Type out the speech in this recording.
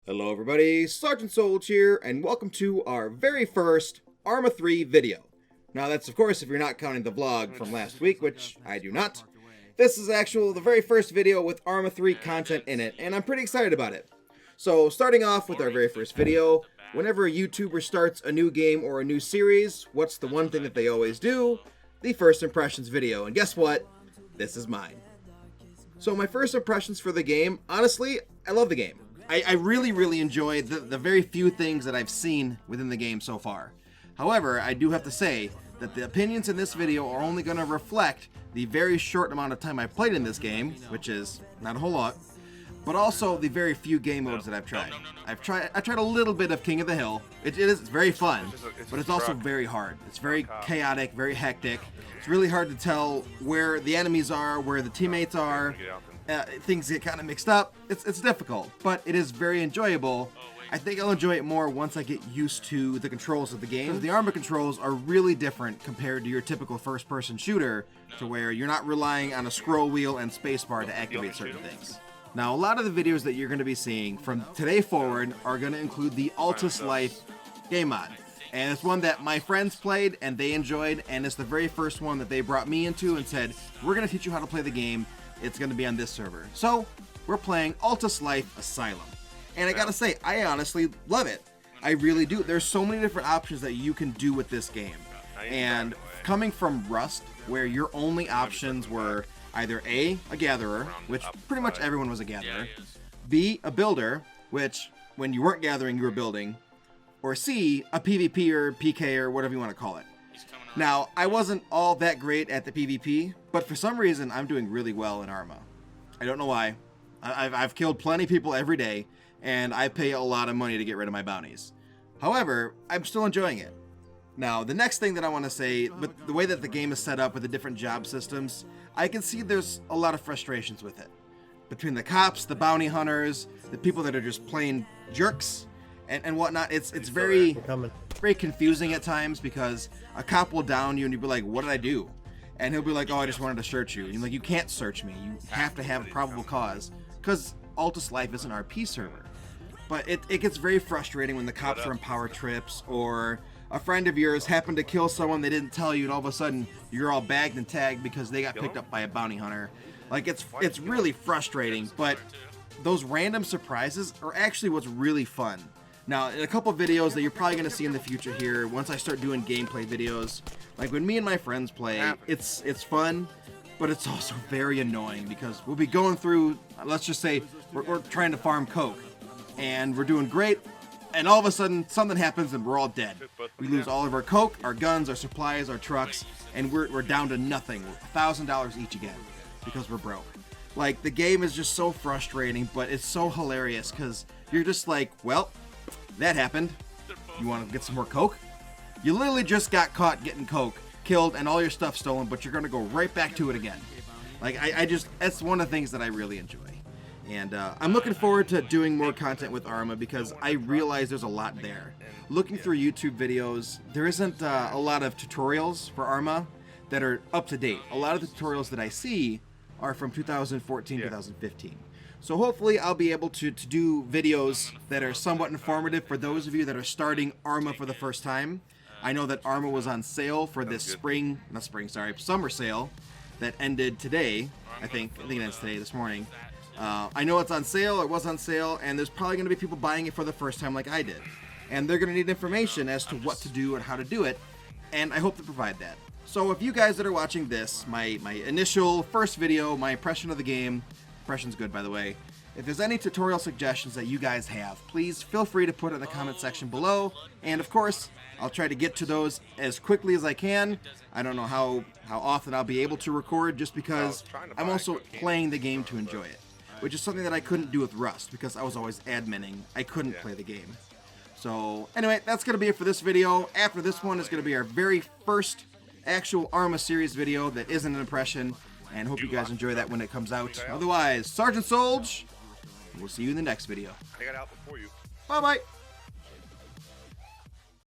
Hello everybody, Sergeant Soldier here, and welcome to our very first Arma 3 video. Now that's of course if you're not counting the vlog from last week, which I do not. This is the very first video with Arma 3 content in it, and I'm pretty excited about it. So starting off with our very first video, whenever a YouTuber starts a new game or a new series, what's the one thing that they always do? The first impressions video, and guess what? This is mine. So my first impressions for the game, honestly, I love the game. I really enjoy the very few things that I've seen within the game so far. However, I do have to say that the opinions in this video are only going to reflect the very short amount of time I've played in this game, which is not a whole lot, but also the very few game modes that I've tried. I tried a little bit of King of the Hill. It's very fun, but it's also very hard. It's very chaotic, very hectic. It's really hard to tell where the enemies are, where the teammates are. Things get kind of mixed up. It's difficult, but it is very enjoyable. I think I'll enjoy it more once I get used to the controls of the game. The Arma controls are really different compared to your typical first-person shooter, to where you're not relying on a scroll wheel and spacebar to activate certain things. Now, a lot of the videos that you're going to be seeing from today forward are going to include the Altus Life game mod. And it's one that my friends played and they enjoyed, and it's the very first one that they brought me into and said, we're going to teach you how to play the game. It's going to be on this server. So, we're playing Altus Life Asylum. And I gotta say, I honestly love it. I really do. There's so many different options that you can do with this game. And coming from Rust, where your only options were either A, a gatherer, which pretty much everyone was a gatherer, B, a builder, which when you weren't gathering, you were building, or C, a PvP or PK or whatever you want to call it. Now, I wasn't all that great at the PvP, but for some reason, I'm doing really well in Arma. I don't know why. I've killed plenty of people every day, and I pay a lot of money to get rid of my bounties. However, I'm still enjoying it. Now, the next thing that I want to say, with the way that the game is set up with the different job systems, I can see there's a lot of frustrations with it. Between the cops, the bounty hunters, the people that are just plain jerks, and whatnot, it's very confusing at times, because a cop will down you and you'll be like, what did I do? And he'll be like, oh, I just wanted to search you. And you're like, you can't search me. You have to have a probable cause, because Altus Life is an RP server. But it gets very frustrating when the cops are on power trips, or a friend of yours happened to kill someone they didn't tell you, and all of a sudden you're all bagged and tagged because they got picked up by a bounty hunter. Like, it's really frustrating, but those random surprises are actually what's really fun. Now, in a couple videos that you're probably going to see in the future here, once I start doing gameplay videos, like when me and my friends play, it's fun, but it's also very annoying, because we'll be going through, let's just say, we're trying to farm coke, and we're doing great, and all of a sudden, something happens and we're all dead. We lose all of our coke, our guns, our supplies, our trucks, and we're down to nothing. We're $1,000 each again, because we're broke. Like, the game is just so frustrating, but it's so hilarious, because you're just like, well, that happened. You want to get some more coke? You literally just got caught getting coke, killed, and all your stuff stolen, but you're going to go right back to it again. Like, that's one of the things that I really enjoy. And I'm looking forward to doing more content with Arma, because I realize there's a lot there. Looking through YouTube videos, there isn't a lot of tutorials for Arma that are up to date. A lot of the tutorials that I see are from 2014, 2015. So hopefully I'll be able to do videos that are somewhat informative for those of you that are starting Arma for the first time. I know that Arma was on sale for this summer sale that ended today. I think it ends today, this morning. I know it's on sale, it was on sale, and there's probably going to be people buying it for the first time like I did. And they're going to need information as to what to do and how to do it, and I hope to provide that. So if you guys that are watching this, my initial first video, my impression of the game, impression's good by the way, if there's any tutorial suggestions that you guys have, please feel free to put it in the comment section below, and of course, I'll try to get to those as quickly as I can. I don't know how often I'll be able to record, just because I'm also playing the game to enjoy it, which is something that I couldn't do with Rust, because I was always adminning. I couldn't play the game. So anyway, that's going to be it for this video. After this one is going to be our very first actual Arma series video that isn't an impression, and hope you guys enjoy that when it comes out. Otherwise, Sergeant Soldier, we'll see you in the next video. I got out before you. Bye-bye.